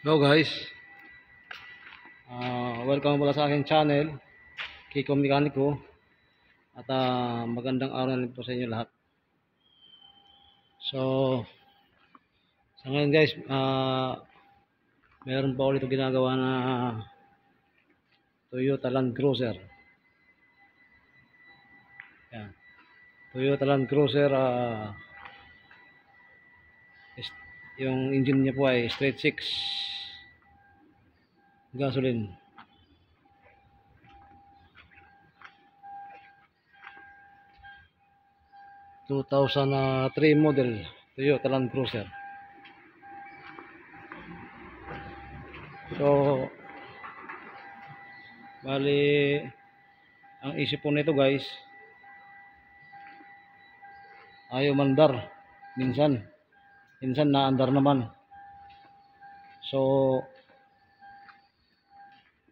Hello guys, welcome pala sa aking channel, Kiko Mekaniko. At magandang araw na rin po sa inyo lahat. So, sa ngayon guys, meron pa ulit ginagawa na Toyota Land Cruiser. Yan. Toyota Land Cruiser, yung engine niya po ay straight 6 gasoline. Two 2003 model Toyota Land Cruiser. So, bali, ang isip po nito guys, ayaw mandar. Minsan naandar naman. So,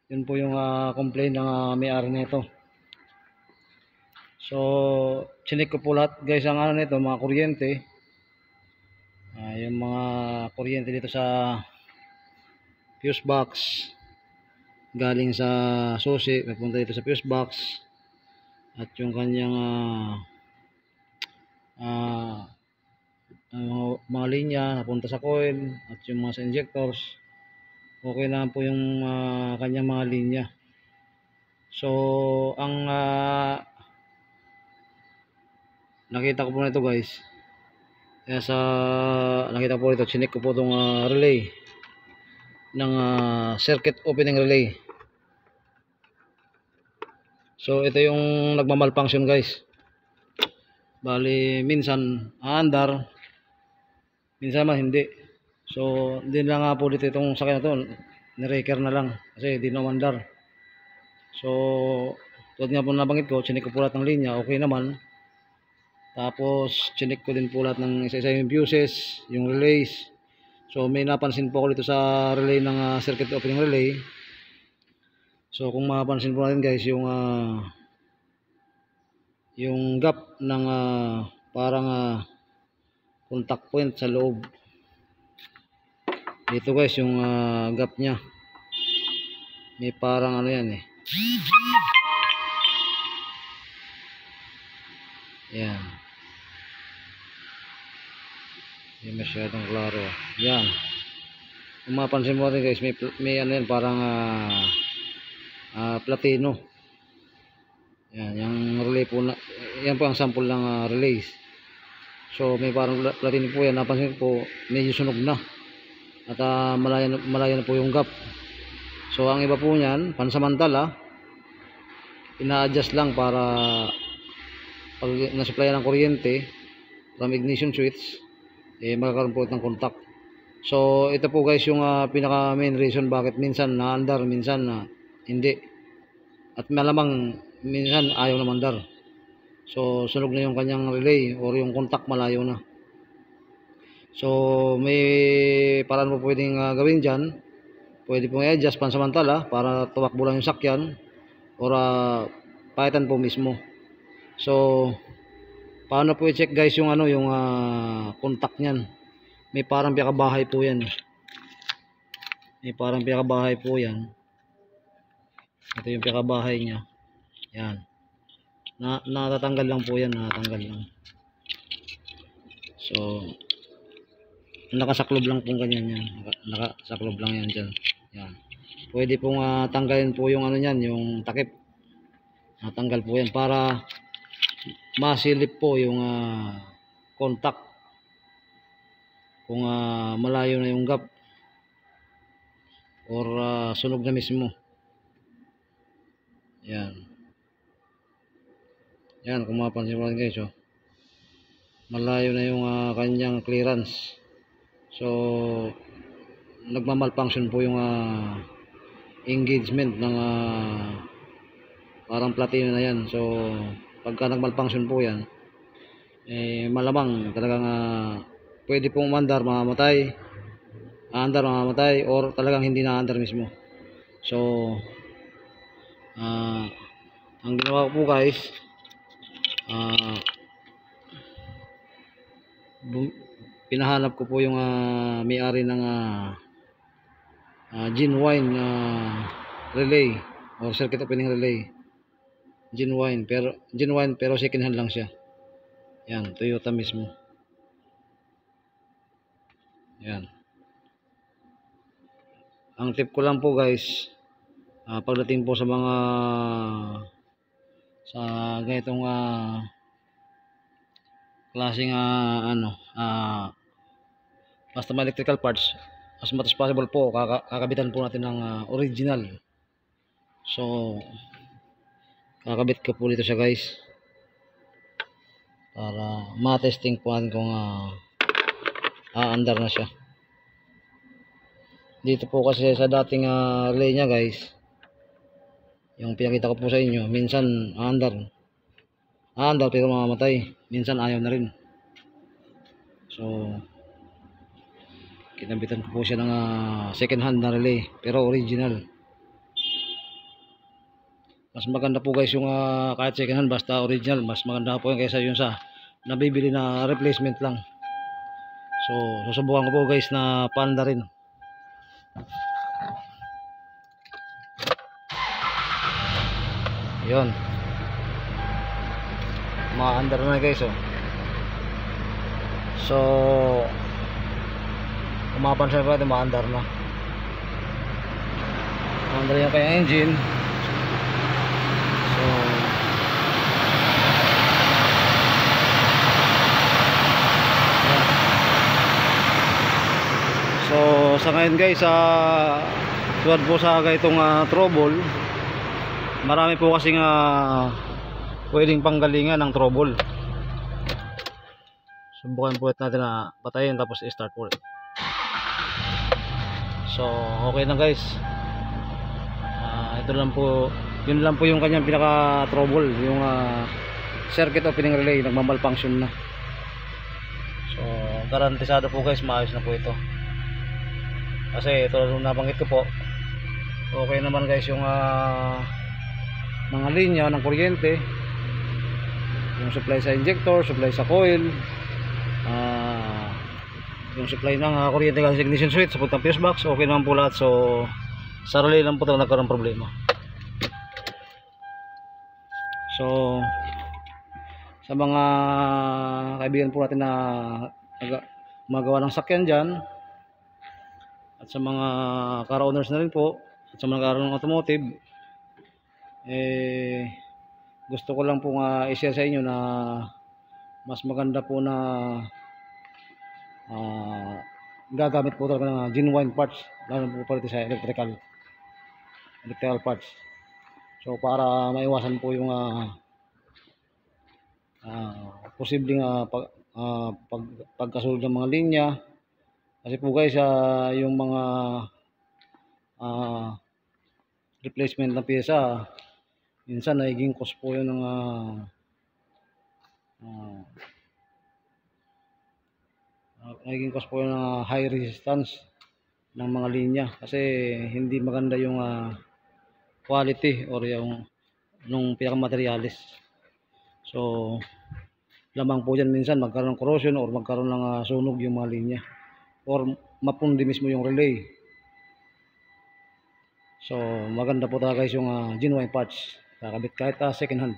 yun po yung complaint ng may-ari nito. So, chinik ko po lahat guys ang nito, mga kuryente. Yung mga kuryente dito sa fuse box, galing sa susi, papunta dito sa fuse box. At yung kanyang mga linya napunta sa coil, at yung mga sa injectors, okay na po yung kanyang mga linya. So, ang nakita ko po nito guys, kaya sa nakita ko po ito, chinik ko po itong relay ng circuit opening relay. So, ito yung nagmamalfunction guys. Bali, minsan aandar, minsan man hindi. So, hindi na nga po dito itong sakyan na ito, nireker na lang kasi hindi na umandar. So, tulad nga po nabanggit ko, chinik ko po lahat ng linya, okay naman. Tapos, chinik ko din po lahat ng isa-isa yung fuses, yung relays. So, may napansin po ako dito sa relay ng circuit opening relay. So, kung mapapansin po natin guys, yung gap ng parang contact point sa loob. Dito guys, yung gap niya. May parang ano yan eh. Yan. Hindi masyadong klaro. Yan. Kung mapansin mo natin guys, may ano yan, parang platino. Yan, yung relay po na, yan po ang sample ng relays. So may parang platino po yan. Napansin po, medyo sunog na. At malayo na po yung gap. So ang iba po niyan, pansamantala, ina-adjust lang para pag na-supply ng kuryente from ignition switch, magkakaroon po ng contact. So ito po guys yung pinaka main reason bakit minsan naandar, minsan hindi. At malamang minsan ayaw na mandar. So sunog na yung kanyang relay or yung contact malayo na. So may paraan po pwedeng gawin dyan. Pwede pong i-adjust pansamantala para tumakbo lang yung sakyan or palitan po mismo. So paano po i-check guys yung yung contact niyan? May parang pinakabahay po yan. May parang pinakabahay po yan. Ito yung pinakabahay niya. Yan. Natatanggal lang po yan, natatanggal lang. So nakasaklob lang po ganyan yan. Nakasaklob lang yan dyan. Yan. Pwede pong tanggalin po yung niyan, yung takip. Natanggal po yan para masilip po yung contact kung malayo na yung gap or sunog na mismo. Yan. Yan, kung mapansin mo guys, malayo na yung kanyang clearance. So nagmamalfunction po yung engagement ng parang platino na yan. So pagka nagmalfunction po yan, malamang talagang pwede pong umandar, mamamatay, or talagang hindi na-andar mismo. So ang ginawa ko po guys, pinahanap ko po yung may-ari ng genuine relay or circuit opening relay. Genuine pero second hand lang siya. Yan, Toyota mismo. Yan. Ang tip ko lang po guys, pagdating po sa mga ganitong klaseng basta may electrical parts, as much as possible po kakabitan po natin ng original. So kakabit ko po dito siya guys para ma-testing po natin kung aandar na siya. Dito po kasi sa dating relay nya guys, yung pinakita ko po sa inyo, minsan aandar pero mamamatay, minsan ayaw na rin. So kinabitan ko po siya ng second hand na relay pero original. Mas maganda po guys yung kahit second hand basta original, mas maganda po yung kaysa yung sa nabibili na replacement lang. So susubukan ko po guys na paanda rin. Yun, ma-under na guys so kung mapansin ko natin ma-under na yung kaya engine. So sa ngayon guys, tuwad po sa ganitong trouble, marami po kasing pwedeng panggalingan ng trouble. Subukan po natin na patayin tapos i-start po. So okay na guys, ito lang po, yun lang po yung kanyang pinaka trouble, yung circuit opening relay nagmamalfunction na. So garantisado po guys, maayos na po ito. Kasi ito lang nabanggit ko po, okay naman guys yung mga linya ng kuryente, yung supply sa injector, supply sa coil, yung supply ng kuryente sa ignition switch, sa puntang fuse box, okay naman po lahat. So sa relay lang po ito nagkaroon problema. So sa mga kaibigan po natin na magawa ng sakyan dyan, at sa mga car owners na rin po, at sa mga car ng automotive, gusto ko lang po i-share sa inyo na mas maganda po na gagamit po talaga ng genuine parts, lalo po pala sa electrical parts. So para maiwasan po yung posibleng pagkasulog ng mga linya. Kasi po guys, yung mga replacement na pyesa, minsan nagiging cost po yun ng high resistance ng mga linya, kasi hindi maganda yung quality or yung nung pinakamaterialis. So lamang po dyan minsan magkaroon ng corrosion or magkaroon ng sunog yung mga linya, or mapundi mismo yung relay. So maganda po talaga guys yung genuine parts, kakabit kahit second hand,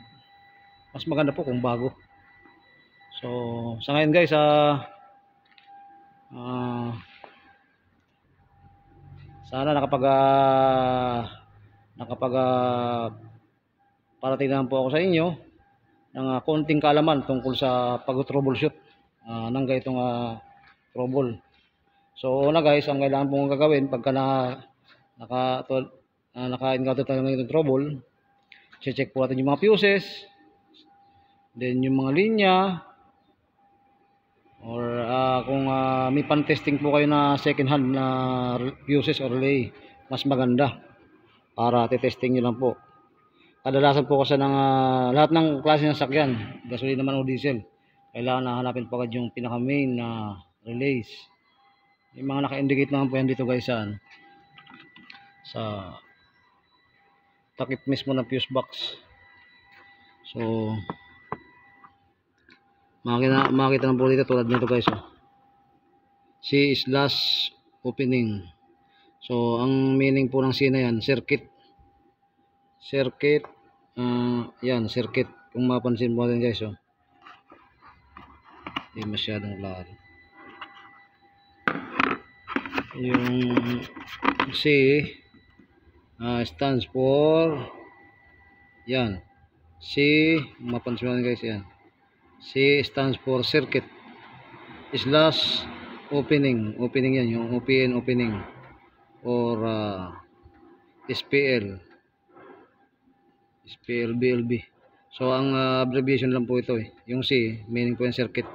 mas maganda po kung bago. So sa ngayon guys, sana parating naman po ako sa inyo ng konting kaalaman tungkol sa pag-troubleshoot ng ganitong trouble. So una guys, ang kailangan pong gagawin pagka naka-encounter tayo ng itong trouble, check po natin yung mga fuses, then yung mga linya, or kung may pan-testing po kayo na second hand na fuses or relay, mas maganda para testing nyo lang po. Kadalasan po kasi ng lahat ng klase ng sakyan, gasolina naman o diesel, kailangan na hanapin po agad yung pinaka main na relays. Yung mga naka-indicate naman po yan dito guys sa takip mismo ng fuse box. So makita na po dito tulad nito guys, C/opening. So ang meaning po ng C na yan, circuit. Circuit, yan, circuit. Kung mapansin mo natin guys, oh. Hindi masyadong klaro. Yung C stands for, yan, C, mapansin mo natin guys, yan. C stands for circuit slash opening. Opening yan, yung OPN opening. Or SPL. SPL, BLB. So ang abbreviation lang po ito eh. Yung C, meaning po yung circuit.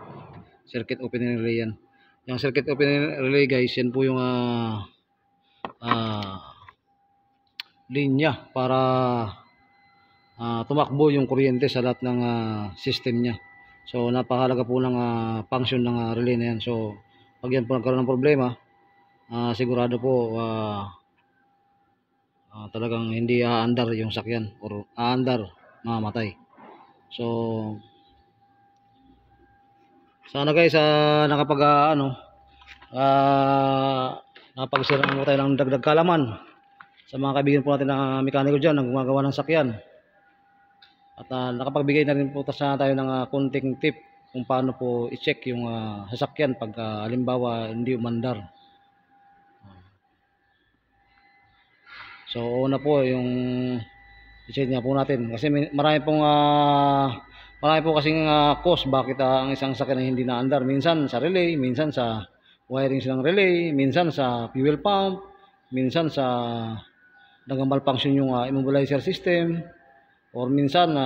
Circuit opening relay yan. Yung circuit opening relay guys, yan po yung linya para tumakbo yung kuryente sa lahat ng system niya. So napakahalaga po ng function ng relay na yan. So pag yan po nagkaroon ng problema, sigurado po talagang hindi aandar yung sakyan or aandar, mamamatay. So sana guys nakapag nakapagsiran mo tayo ng dagdag kalaman sa mga kaibigan po natin na mekaniko dyan na gumagawa ng sakyan. At nakapagbigay na rin po tayo ng konting tip kung paano po i-check yung sasakyan pag halimbawa hindi umandar. So una po yung i-check nga po natin kasi marami po kasing cause bakit ang isang sakyan ay hindi naandar. Minsan sa relay, minsan sa wiring silang relay, minsan sa fuel pump, minsan sa nag-malfunction yung immobilizer system, or minsan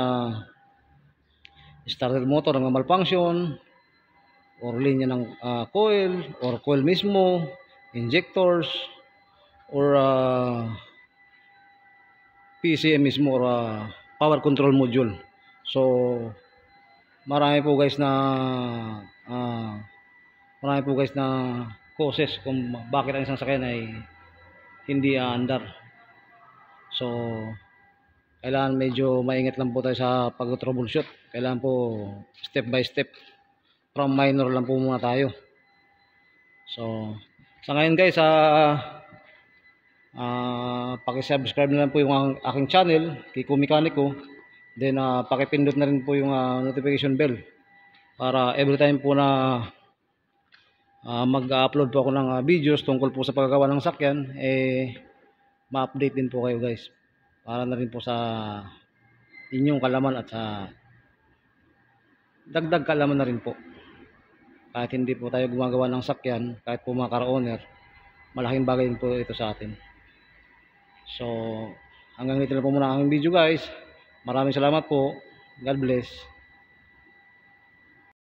starter motor nag-malfunction, or linya ng coil, or coil mismo, injectors, or PCM mismo, or power control module. So marami po guys na causes kung bakit ang isang sakyan ay hindi aandar. So kailangan medyo maingat lang po tayo sa pag-troubleshoot. Kailangan po step by step, from minor lang po muna tayo. So sa ngayon guys, paki-subscribe na lang po yung aking channel, Kiko Mekaniko. Then pakipindot na rin po yung notification bell para every time po na mag-upload po ako ng videos tungkol po sa paggagawa ng sakyan, ma-update din po kayo guys, para na rin po sa inyong kalaman at sa dagdag kalaman na rin po. Kahit hindi po tayo gumagawa ng sakyan, kahit po mga car owner, malaking bagay din po ito sa atin. So hanggang dito na po muna ang video guys. Maraming salamat po. God bless.